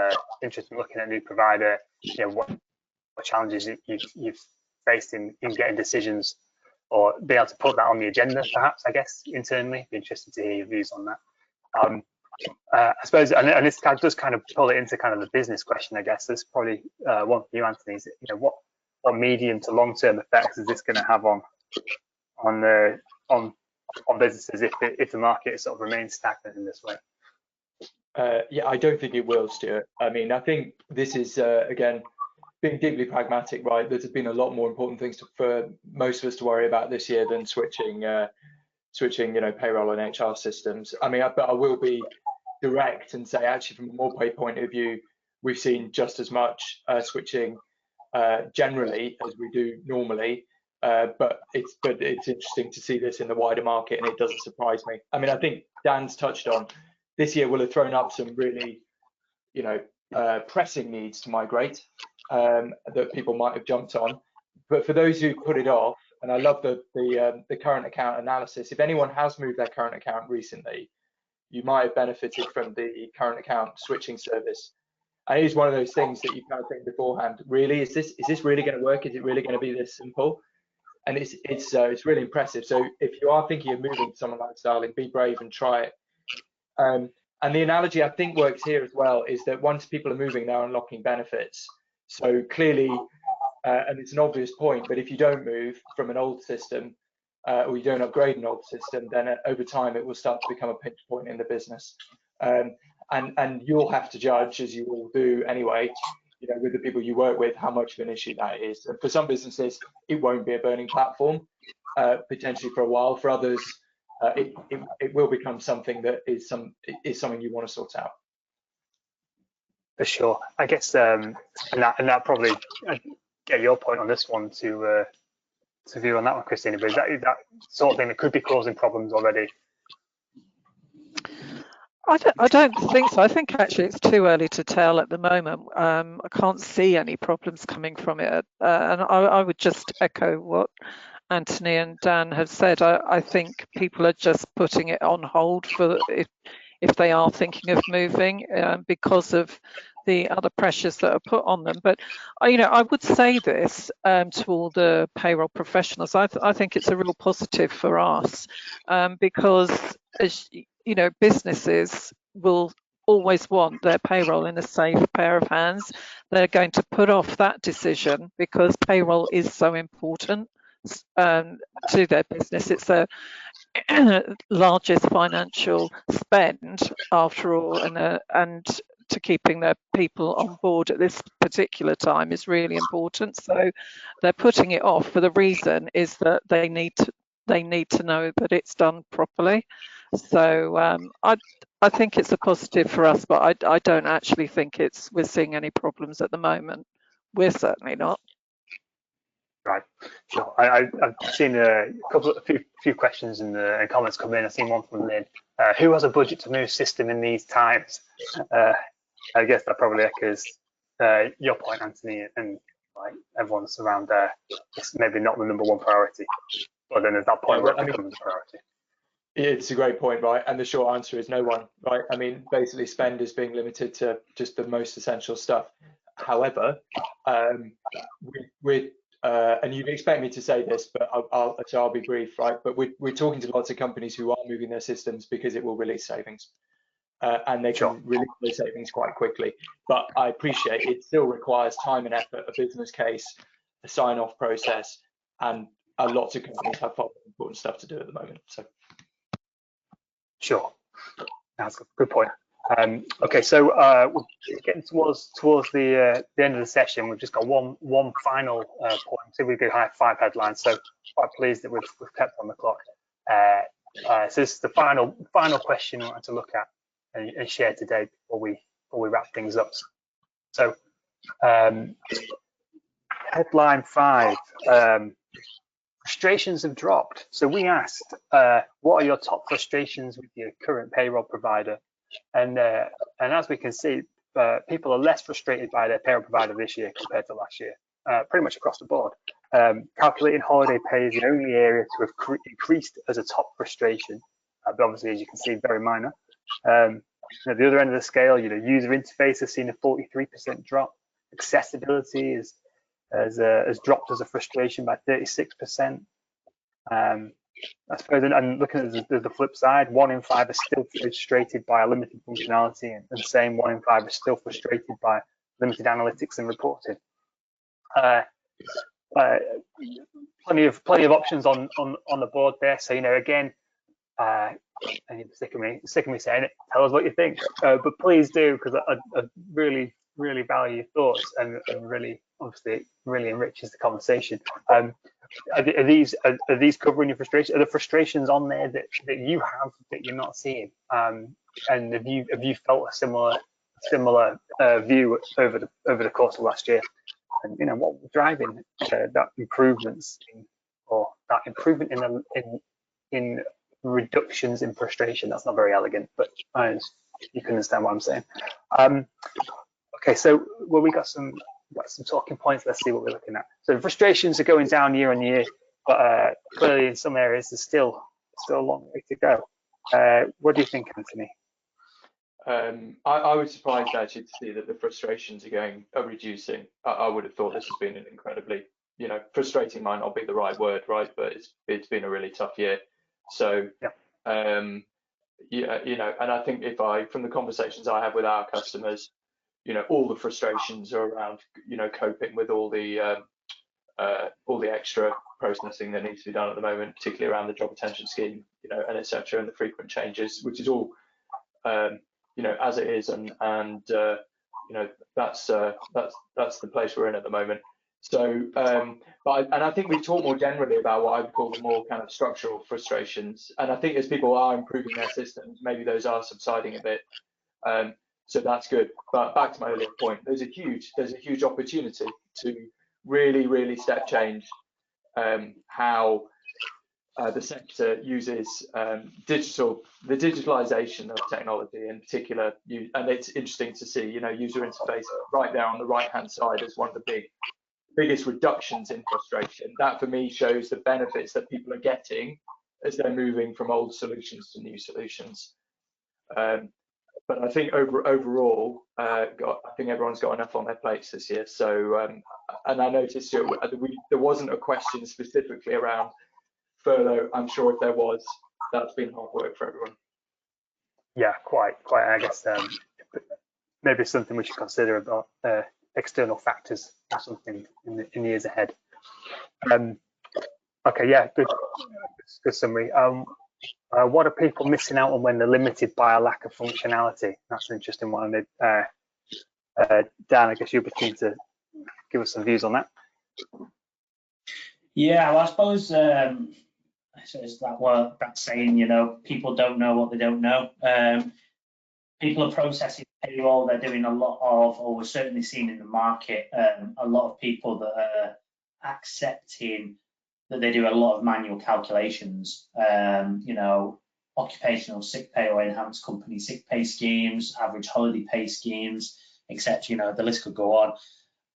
interested in looking at a new provider, you know, what challenges you've faced in getting decisions, or be able to put that on the agenda, perhaps, I guess, internally. Be interested to hear your views on that. I suppose, and this does kind of pull it into kind of the business question, I guess. There's probably one for you, Anthony. Is, you know, what medium to long-term effects is this going to have on businesses if the market sort of remains stagnant in this way? Yeah, I don't think it will, Stuart. I mean, I think this is again being deeply pragmatic, right? There's been a lot more important things for most of us to worry about this year than switching, you know, payroll and HR systems. I mean, but I will be direct and say, actually, from a MorePay point of view, we've seen just as much switching generally as we do normally. But it's interesting to see this in the wider market, and it doesn't surprise me. I mean, I think Dan's touched on this year will have thrown up some really, you know, pressing needs to migrate that people might have jumped on. But for those who put it off, and I love the current account analysis. If anyone has moved their current account recently, you might have benefited from the current account switching service. And it is one of those things that you kind of think beforehand. Really, is this really going to work? Is it really going to be this simple? And it's really impressive. So if you are thinking of moving to someone like Starling, be brave and try it. And the analogy I think works here as well is that once people are moving, they're unlocking benefits. So clearly, and it's an obvious point, but if you don't move from an old system or you don't upgrade an old system, then over time it will start to become a pinch point in the business. And you'll have to judge, as you all do anyway, you know, with the people you work with, how much of an issue that is. And for some businesses, it won't be a burning platform, potentially for a while. For others, it will become something that is something you want to sort out. For sure, I guess, and that probably get your point on this one to view on that one, Christina. But is that sort of thing that could be causing problems already? I don't think so. I think actually it's too early to tell at the moment. I can't see any problems coming from it. And I would just echo what Anthony and Dan have said. I think people are just putting it on hold for if they are thinking of moving because of the other pressures that are put on them. But you know, I would say this to all the payroll professionals. I think it's a real positive for us because, as you know, businesses will always want their payroll in a safe pair of hands. They're going to put off that decision because payroll is so important to their business. It's the largest financial spend after all, and to keeping their people on board at this particular time is really important. So they're putting it off for the reason is that they need to know that it's done properly. So I think it's a positive for us, but I don't actually think we're seeing any problems at the moment. We're certainly not. Right, sure. I've seen a few questions and comments come in. I've seen one from Lynn. Who has a budget to move system in these times? I guess that probably echoes your point, Anthony, and like everyone's around there. It's maybe not the number one priority, but then there's that point where it becomes a priority. It's a great point, right? And the short answer is no one, right? I mean, basically spend is being limited to just the most essential stuff. However, and you'd expect me to say this, but I'll be brief, right? But we're talking to lots of companies who are moving their systems because it will release savings. And they can release those savings quite quickly. But I appreciate it still requires time and effort, a business case, a sign-off process, and lots of companies have far more important stuff to do at the moment. So, sure, that's a good point. Okay, so we're getting towards the end of the session. We've just got one final point. So we have 5 headlines. So quite pleased that we've kept on the clock. So this is the final question we wanted to look at and share today before we wrap things up. So headline 5, frustrations have dropped. So we asked, what are your top frustrations with your current payroll provider? And as we can see, people are less frustrated by their payroll provider this year compared to last year, pretty much across the board. Calculating holiday pay is the only area to have increased as a top frustration, but obviously, as you can see, very minor. At the other end of the scale, user interface has seen a 43% drop. Accessibility has dropped as a frustration by 36%. I suppose, and looking at the flip side, 1 in 5 are still frustrated by a limited functionality, and the same 1 in 5 are still frustrated by limited analytics and reporting. Plenty of options on the board there. So again, and you're sick of me saying it. Tell us what you think, but please do, because I really value your thoughts, and really, obviously, it really enriches the conversation. Are these covering your frustrations? Are the frustrations on there that you have that you're not seeing? And have you felt a similar view over the course of last year? And what was driving that improvements that improvement in reductions in frustration? That's not very elegant, but you can understand what I'm saying. Okay, so we got some talking points. Let's see what we're looking at. So frustrations are going down year on year, but clearly in some areas there's still a long way to go. What do you think, Anthony? I was surprised actually to see that the frustrations are reducing. I would have thought this has been an incredibly, frustrating might not be the right word, right? But it's been a really tough year. So, yeah. And I think from the conversations I have with our customers, all the frustrations are around, coping with all the extra processing that needs to be done at the moment, particularly around the job retention scheme, and etc. and the frequent changes, which is all, as it is, and that's the place we're in at the moment. So, but I think we've talked more generally about what I would call the more kind of structural frustrations, and I think as people are improving their systems, maybe those are subsiding a bit. So that's good. But back to my earlier point, there's a huge opportunity to really step change how the sector uses the digitalization of technology in particular. And it's interesting to see, user interface right there on the right hand side as one of the biggest reductions in frustration. That for me shows the benefits that people are getting as they're moving from old solutions to new solutions. But I think overall, I think everyone's got enough on their plates this year. So, and I noticed there wasn't a question specifically around furlough. I'm sure if there was, that's been hard work for everyone. Yeah, quite. I guess maybe something we should consider about external factors or something in the years ahead. Okay, yeah, good summary. What are people missing out on when they're limited by a lack of functionality? That's an interesting one. Dan, I guess you'll be keen to give us some views on that. Yeah, well, I suppose it's that saying, people don't know what they don't know. People are processing payroll. They're doing a lot of, or we're certainly seeing in the market, a lot of people that are accepting that they do a lot of manual calculations, occupational sick pay or enhanced company sick pay schemes, average holiday pay schemes, etc. The list could go on.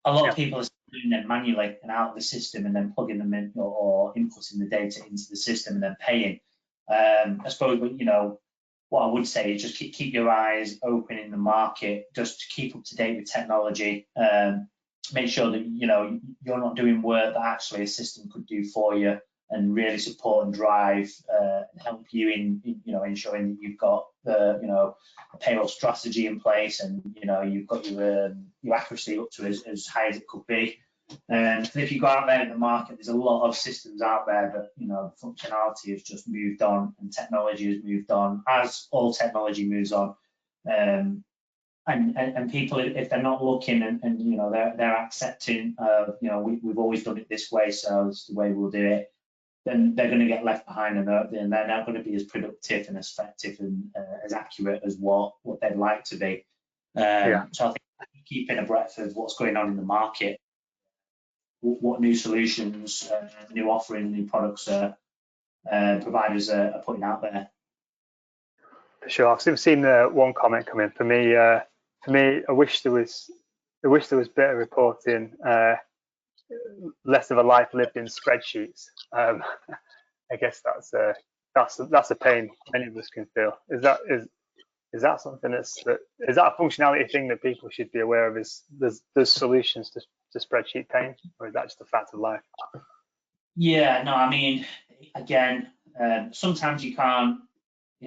A lot of people are doing them manually and out of the system and then plugging them in or inputting the data into the system and then paying. I suppose, what I would say is just keep your eyes open in the market, just to keep up to date with technology. Make sure that you're not doing work that actually a system could do for you, and really support and drive and help you in ensuring that you've got a payroll strategy in place, and you've got your accuracy up to as high as it could be. And if you go out there in the market, there's a lot of systems out there that the functionality has just moved on and technology has moved on, as all technology moves on. And people, if they're not looking and they're accepting we've always done it this way, so it's the way we'll do it, then they're going to get left behind, and they're not going to be as productive and as effective and as accurate as what they'd like to be. So I think keeping abreast of what's going on in the market, what new solutions, new offerings, new products providers are putting out there. For sure, I've seen one comment come in. For me, I wish there was better reporting, less of a life lived in spreadsheets. I guess that's a pain many of us can feel. Is that something is that a functionality thing that people should be aware of? Is there's solutions to spreadsheet pain, or is that just a fact of life? Yeah, no, I mean, again, sometimes you can't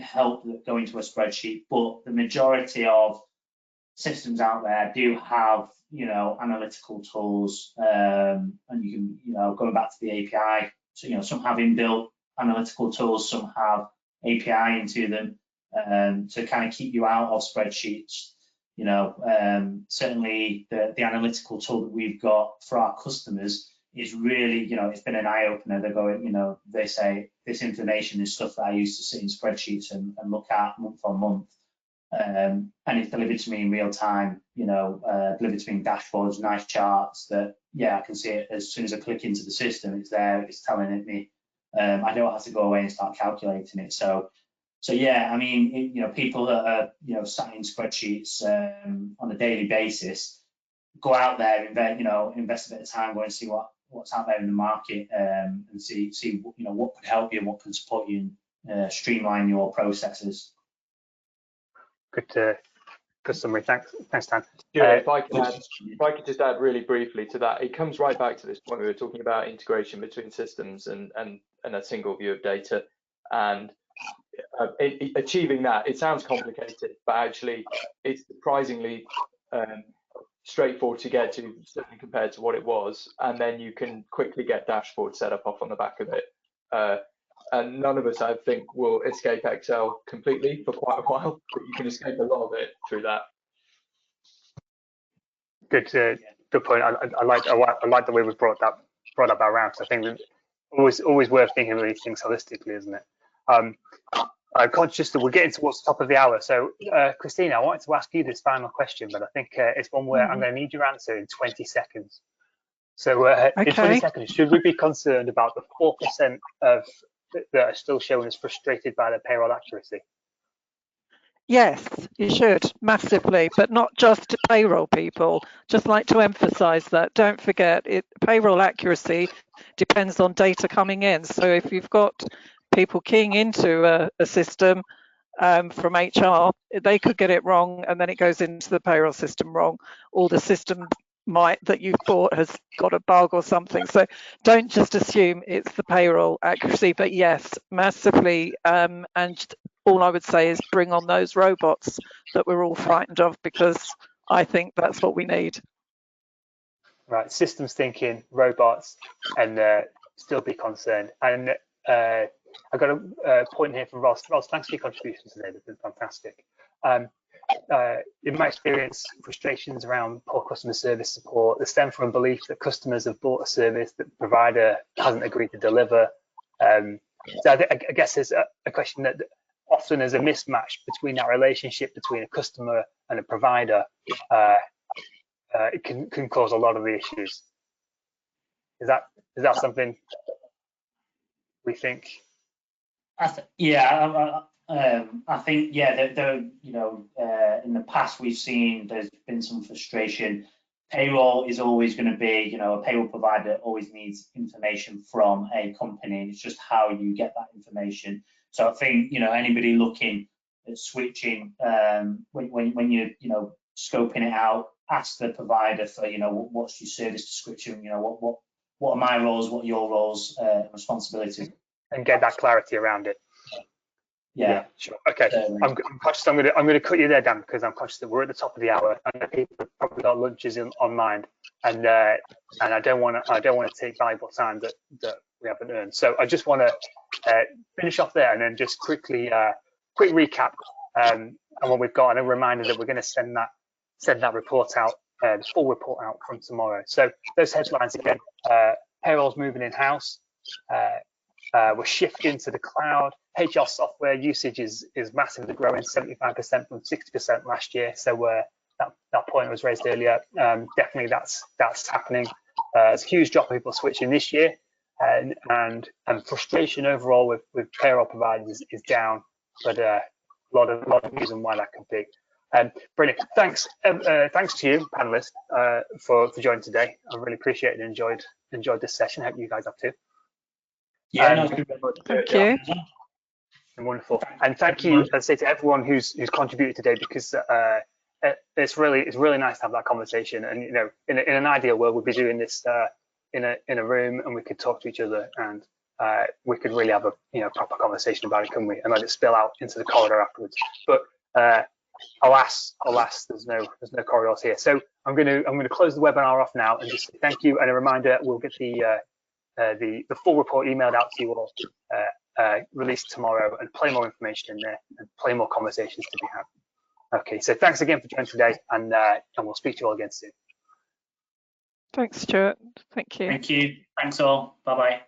help go into a spreadsheet, but the majority of systems out there do have, analytical tools, and you can, going back to the API, so, some have inbuilt analytical tools, some have API into them, to kind of keep you out of spreadsheets. Certainly the analytical tool that we've got for our customers is really, it's been an eye opener. They're going, they say this information is stuff that I used to sit in spreadsheets and look at month on month. And it's delivered to me in real time, delivered to me in dashboards, nice charts that, I can see it as soon as I click into the system. It's there, it's telling it me. I don't have to go away and start calculating it. So yeah, I mean, people that are, sat in spreadsheets on a daily basis, go out there, invest a bit of time, go and see what's out there in the market, and see what could help you and what can support you and streamline your processes. Good summary. Thanks, Dan. If I could just add really briefly to that, it comes right back to this point we were talking about integration between systems and a single view of data, and achieving that. It sounds complicated, but actually it's surprisingly straightforward to get to, certainly compared to what it was, and then you can quickly get dashboards set up off on the back of it. And none of us, I think, will escape Excel completely for quite a while, but you can escape a lot of it through that. Good point. I like the way we brought that around. So I think that always worth thinking of these things holistically, isn't it? I'm conscious that we're getting towards the top of the hour. So, Christina, I wanted to ask you this final question, but I think it's one where I'm going to need your answer in 20 seconds. So, in 20 seconds, should we be concerned about the 4% of that are still showing as frustrated by the payroll accuracy? Yes, you should, massively, but not just payroll people. Just like to emphasize that. Don't forget, payroll accuracy depends on data coming in. So if you've got people keying into a system from HR, they could get it wrong, and then it goes into the payroll system wrong, or the system that you thought has got a bug or something. So don't just assume it's the payroll accuracy, but yes, massively. And all I would say is bring on those robots that we're all frightened of, because I think that's what we need. Right, systems thinking, robots, and still be concerned. And I got a point here from Ross. Ross, thanks for your contributions today. They've been fantastic. In my experience, frustrations around poor customer service support, they stem from a belief that customers have bought a service that the provider hasn't agreed to deliver. So I guess there's a question that often is a mismatch between that relationship between a customer and a provider. It can cause a lot of the issues. Is that something we think? I think in the past we've seen there's been some frustration. Payroll is always going to be, a payroll provider always needs information from a company. It's just how you get that information. So I think, anybody looking at switching, when you're, scoping it out, ask the provider for, what's your service description, what are my roles, what are your roles, responsibilities, and get that clarity around it. Yeah, sure. Okay, I'm conscious. I'm going to cut you there, Dan, because I'm conscious that we're at the top of the hour and people have probably got lunches online, and I don't want to take valuable time that we haven't earned. So I just want to finish off there and then just quick recap on what we've got, and a reminder that we're going to send that report out, the full report out from tomorrow. So those headlines again: payroll's moving in house. We're shifting to the cloud. HR software usage is massively growing, 75% from 60% last year. So that point was raised earlier. Definitely that's happening. There's a huge drop of people switching this year, and frustration overall with payroll providers is down, but a lot of reason why that could be. Brilliant. Thanks to you, panelists, for joining today. I really appreciate it and enjoyed this session. Hope you guys have too. Yeah, no, it's been very much. Thank you. Wonderful. And thank you, as I say, to everyone who's contributed today, because it's really nice to have that conversation. And you know, in an ideal world, we'd be doing this in a room, and we could talk to each other, and we could really have a proper conversation about it, couldn't we? And let it spill out into the corridor afterwards. But alas, there's no corridors here. So I'm going to close the webinar off now and just say thank you, and a reminder: we'll get the full report emailed out to you all, released tomorrow, and plenty more information in there, and plenty more conversations to be had. Okay, so thanks again for joining today, and we'll speak to you all again soon. Thanks, Stuart. Thank you. Thank you. Thanks all. Bye bye.